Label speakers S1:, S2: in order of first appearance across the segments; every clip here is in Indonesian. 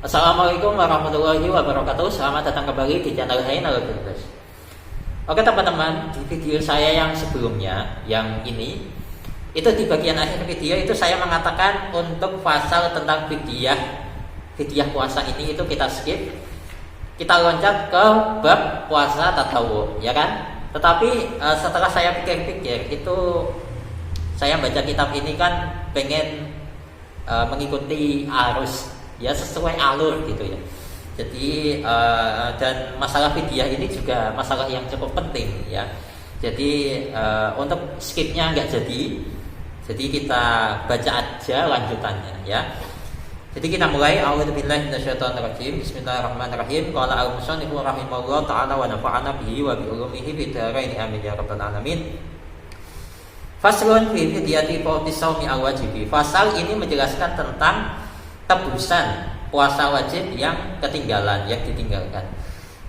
S1: Assalamualaikum warahmatullahi wabarakatuh. Selamat datang kembali di channel Hainal Firdaus. Oke teman-teman, di video saya yang sebelumnya, yang ini, itu di bagian akhir video itu saya mengatakan untuk pasal tentang fidyah puasa ini itu kita skip. Kita loncat ke bab puasa tatawwu, ya kan? Tetapi setelah saya pikir-pikir, itu saya baca kitab ini kan pengen mengikuti arus, ya sesuai alur gitu ya. Jadi dan masalah fidyah ini juga masalah yang cukup penting ya. Jadi untuk skipnya nggak jadi kita baca aja lanjutannya ya. Jadi kita mulai. A'udzubillahi minasyaitonirrajim. Bismillahirrahmanirrahim. Qala al-musannifu rahimahullah ta'ala wa nafa'ana bihi wa bi ulumihi fid dharain amin ya rabbal alamin. Faslun fi fidyati fawti shaumi al-wajibi. Fasal ini menjelaskan tentang tebusan puasa wajib yang ketinggalan, yang ditinggalkan.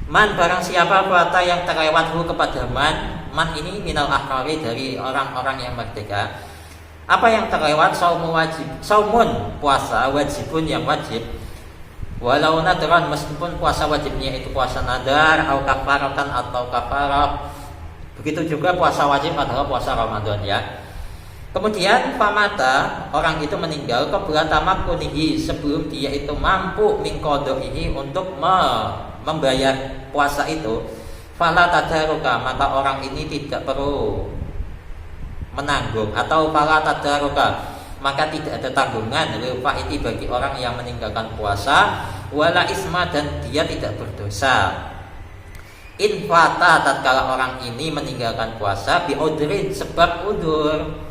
S1: Man barang siapa puasa yang terlewathu kepada man ini minal ahkari, dari orang-orang yang merdeka. Apa yang terlewat? Saumun puasa wajibun yang wajib. Walau nadran, meskipun puasa wajibnya itu puasa nadar, atau kafaratan atau kafarah. Begitu juga puasa wajib adalah puasa Ramadan ya. Kemudian famata, orang itu meninggal qabla tamakkunihi, sebelum dia itu mampu mingqadaihi untuk membayar puasa itu. Fala tadaruka, maka orang ini tidak perlu menanggung, atau fala tadaruka, maka tidak ada tanggungan lil faiti bagi orang yang meninggalkan puasa, wala isma, dan dia tidak berdosa. Infata, tatkala orang ini meninggalkan puasa bi udrin, sebab udur.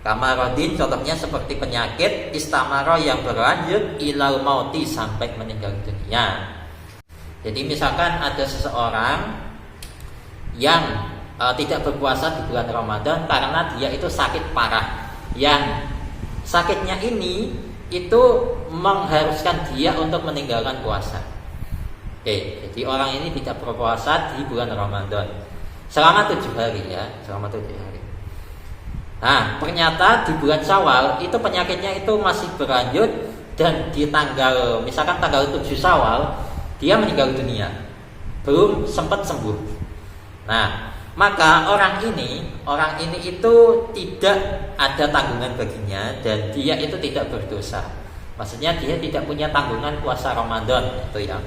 S1: Kamarodin, contohnya seperti penyakit istamaro yang berlanjut ilal mauti, sampai meninggal dunia. Jadi misalkan ada seseorang yang tidak berpuasa di bulan Ramadan karena dia itu sakit parah, yang sakitnya ini itu mengharuskan dia untuk meninggalkan puasa. Jadi orang ini tidak berpuasa di bulan Ramadan selama 7 hari ya, selama 7 hari. Nah, ternyata di bulan Syawal itu penyakitnya itu masih berlanjut, dan di tanggal, misalkan tanggal 7 Syawal dia meninggal dunia, belum sempat sembuh. Nah, maka orang ini itu tidak ada tanggungan baginya, dan dia itu tidak berdosa. Maksudnya dia tidak punya tanggungan puasa Ramadan itu ya.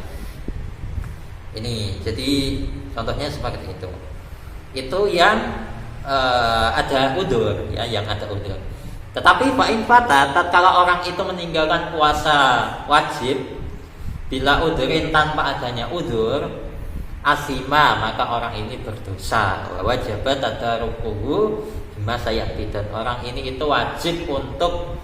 S1: Ini jadi contohnya seperti itu. Itu yang ada udzur ya, yang ada udzur. Tetapi fa'in fata, tatkala orang itu meninggalkan puasa wajib bila udzurin, tanpa adanya udzur, asima, maka orang ini berdosa. Wajibat tadarukuhu bima sayati, dan orang ini itu wajib untuk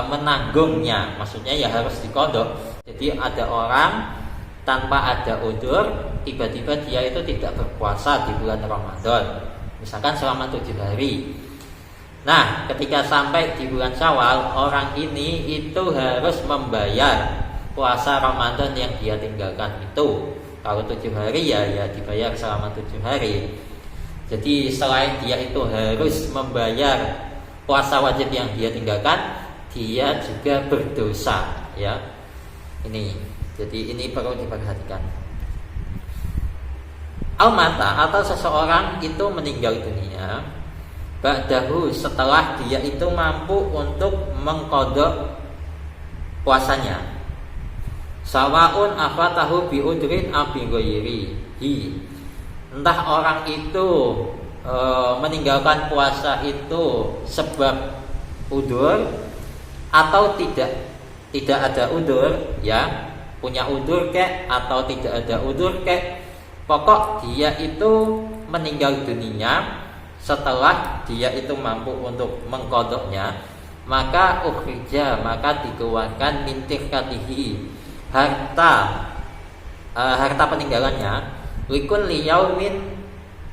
S1: menanggungnya. Maksudnya ya harus diqadha. Jadi ada orang tanpa ada udzur, tiba-tiba dia itu tidak berpuasa di bulan Ramadan, misalkan selama 7 hari. Nah, ketika sampai di bulan Syawal, orang ini itu harus membayar puasa Ramadan yang dia tinggalkan itu. Kalau 7 hari ya dibayar selama 7 hari. Jadi selain dia itu harus membayar puasa wajib yang dia tinggalkan, dia juga berdosa ya. Jadi ini perlu diperhatikan. Al-mata, atau seseorang itu meninggal dunia ba'dahu, setelah dia itu mampu untuk mengqadha puasanya. Sawaun afatahu bi udrin abi ghairihi, entah orang itu meninggalkan puasa itu sebab udzur atau tidak ada udzur ya, punya udzur kek atau tidak ada udzur kek, pokok dia itu meninggal dunia setelah dia itu mampu untuk mengqadhanya, maka ukhrija, maka dikeluarkan min tirkatihi, harta peninggalannya, likul liyaumin,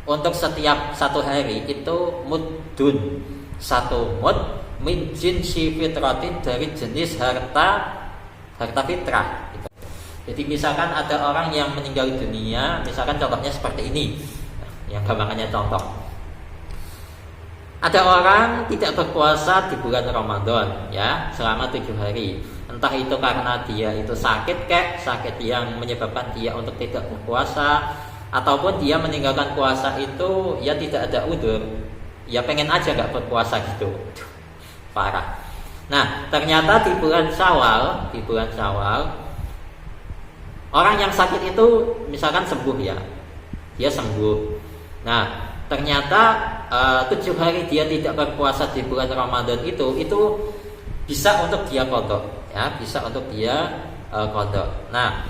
S1: untuk setiap 1 hari itu muddun, 1 mud, min jinsi fitratin, dari jenis harta fitrah. Jadi misalkan ada orang yang meninggal dunia, misalkan contohnya seperti ini, yang gampangannya contoh. Ada orang tidak berpuasa di bulan Ramadan ya selama 7 hari. Entah itu karena dia itu sakit sakit yang menyebabkan dia untuk tidak berpuasa, ataupun dia meninggalkan puasa itu ya tidak ada udzur, ya pengen aja gak berpuasa gitu. Parah. Nah, ternyata di bulan Syawal, orang yang sakit itu misalkan sembuh ya, dia sembuh. Nah, ternyata 7 hari dia tidak berpuasa di bulan Ramadan itu bisa untuk dia qadha ya, bisa untuk dia qadha. Nah,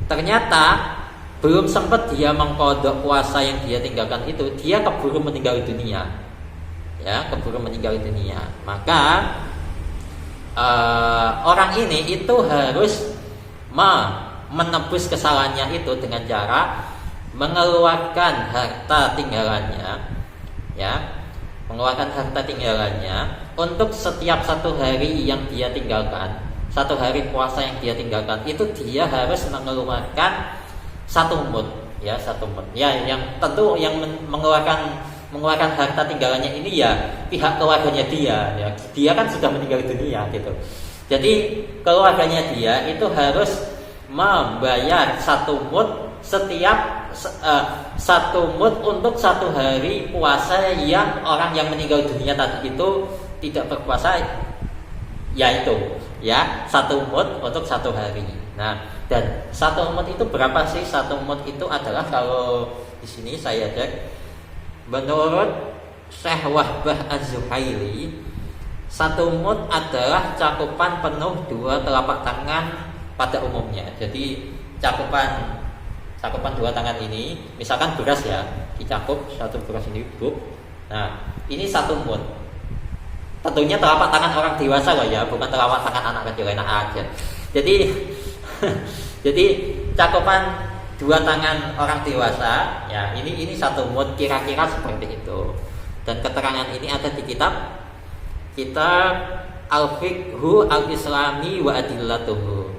S1: ternyata belum sempat dia mengqadha puasa yang dia tinggalkan itu, dia keburu meninggal dunia. Ya, keburu meninggal dunia. Maka orang ini itu harus menebus kesalahannya itu dengan cara mengeluarkan harta tinggalannya, ya, mengeluarkan harta tinggalannya untuk setiap 1 hari yang dia tinggalkan, 1 hari puasa yang dia tinggalkan itu dia harus mengeluarkan 1 mud, ya, 1 mud. Ya, yang tentu yang mengeluarkan harta tinggalannya ini ya pihak keluarganya dia, ya. Dia kan sudah meninggal dunia gitu. Jadi keluarganya dia itu harus membayar 1 mud setiap 1 mud untuk 1 hari puasa yang orang yang meninggal dunia tadi itu tidak berpuasa, yaitu ya 1 mud untuk 1 hari. Nah, dan 1 mud itu berapa sih? 1 mud itu adalah, kalau di sini saya cek, menurut Syekh Wahbah Az-Zuhaili, 1 mud adalah cakupan penuh 2 telapak tangan pada umumnya. Jadi cakupan 2 tangan ini, misalkan beras ya, dicakup 1 beras ini, nah ini 1 mud. Tentunya telapak tangan orang dewasa loh ya, bukan telapak tangan anak kecil, enak aja. Jadi jadi cakupan 2 tangan orang dewasa ya, ini 1 mud, kira-kira seperti itu. Dan keterangan ini ada di kitab Al-Fiqhu Al-Islami wa Adillatuhu,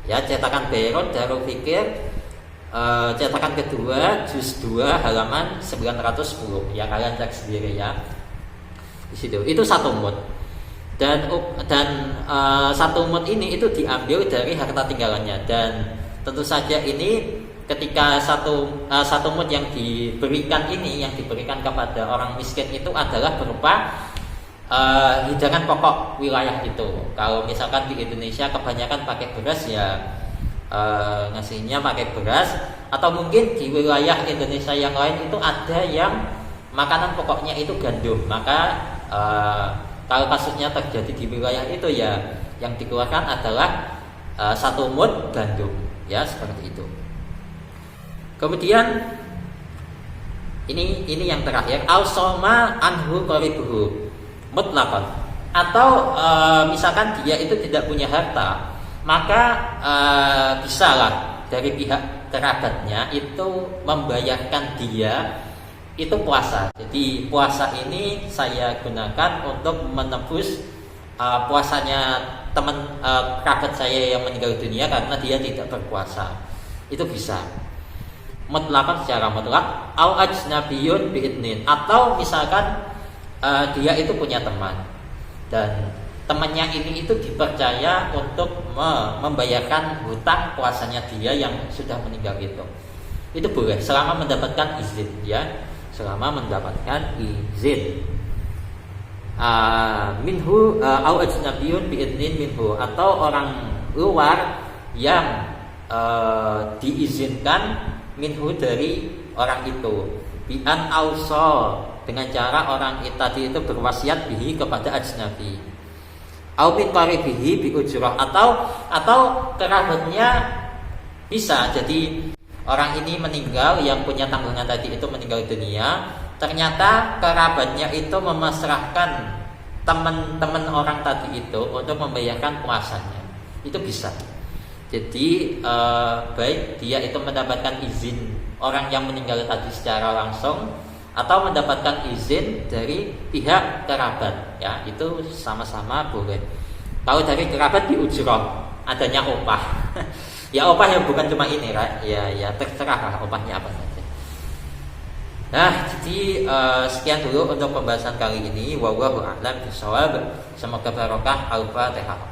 S1: ya, cetakan Beirut Darul Fikir, cetakan kedua, juz 2 halaman 910. Ya, kalian cek sendiri ya. Di situ itu 1 mud. Dan 1 mud ini itu diambil dari harta tinggalannya, dan tentu saja ini ketika 1 mud yang diberikan kepada orang miskin itu adalah berupa hidangan pokok wilayah itu. Kalau misalkan di Indonesia kebanyakan pakai beras ya, ngasihnya pakai beras, atau mungkin di wilayah Indonesia yang lain itu ada yang makanan pokoknya itu gandum. Maka kalau kasusnya terjadi di wilayah itu ya yang dikeluarkan adalah 1 mud gandum, ya, seperti itu. Kemudian ini yang terakhir, al-soma anhu qaribuhu mutlaqan, atau misalkan dia itu tidak punya harta, maka bisalah dari pihak kerabatnya itu membayarkan dia itu puasa. Jadi puasa ini saya gunakan untuk menebus puasanya teman kerabat saya yang meninggal dunia karena dia tidak berpuasa. Itu bisa mutlaqan, secara mutlak, au ajnabiyun biidnin, atau misalkan dia itu punya teman dan temannya ini itu dipercaya untuk membayarkan hutang puasanya dia yang sudah meninggal itu boleh selama mendapatkan izin, ya, selama mendapatkan izin. Minhu au ajnabiyun biidnin minhu, atau orang luar yang diizinkan minhu dari orang itu, bi'an auso, dengan cara orang tadi itu berwasiat bihi kepada ajnabi, au min qaribihi bi ujrah, atau kerabatnya bisa. Jadi orang ini meninggal, yang punya tanggungan tadi itu meninggal dunia, ternyata kerabatnya itu memasrahkan teman-teman orang tadi itu untuk membayarkan puasanya, itu bisa. Jadi baik dia itu mendapatkan izin orang yang meninggal tadi secara langsung, atau mendapatkan izin dari pihak kerabat, ya, itu sama-sama boleh. Kalau dari kerabat di ujrah, adanya upah. Ya, upah yang bukan cuma ini, right? Ya terserah opahnya apa saja. Nah, jadi sekian dulu untuk pembahasan kali ini. Wallahu a'lam bishawab. Semoga barokah. Al-Fatihah.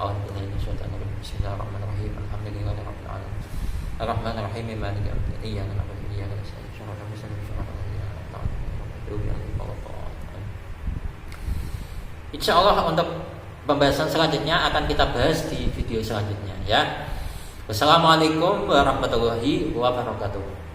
S1: Bismillahirrahmanirrahim. Alhamdulillahirabbil alamin. Arrahmanirrahim. Maliki yaumiddin. Iyyaka na'budu wa iyyaka nasta'in. Shiratal mustaqim. Shiratal ladzina an'amta 'alaihim. Insyaallah untuk pembahasan selanjutnya akan kita bahas di video selanjutnya ya. Wassalamualaikum warahmatullahi wabarakatuh.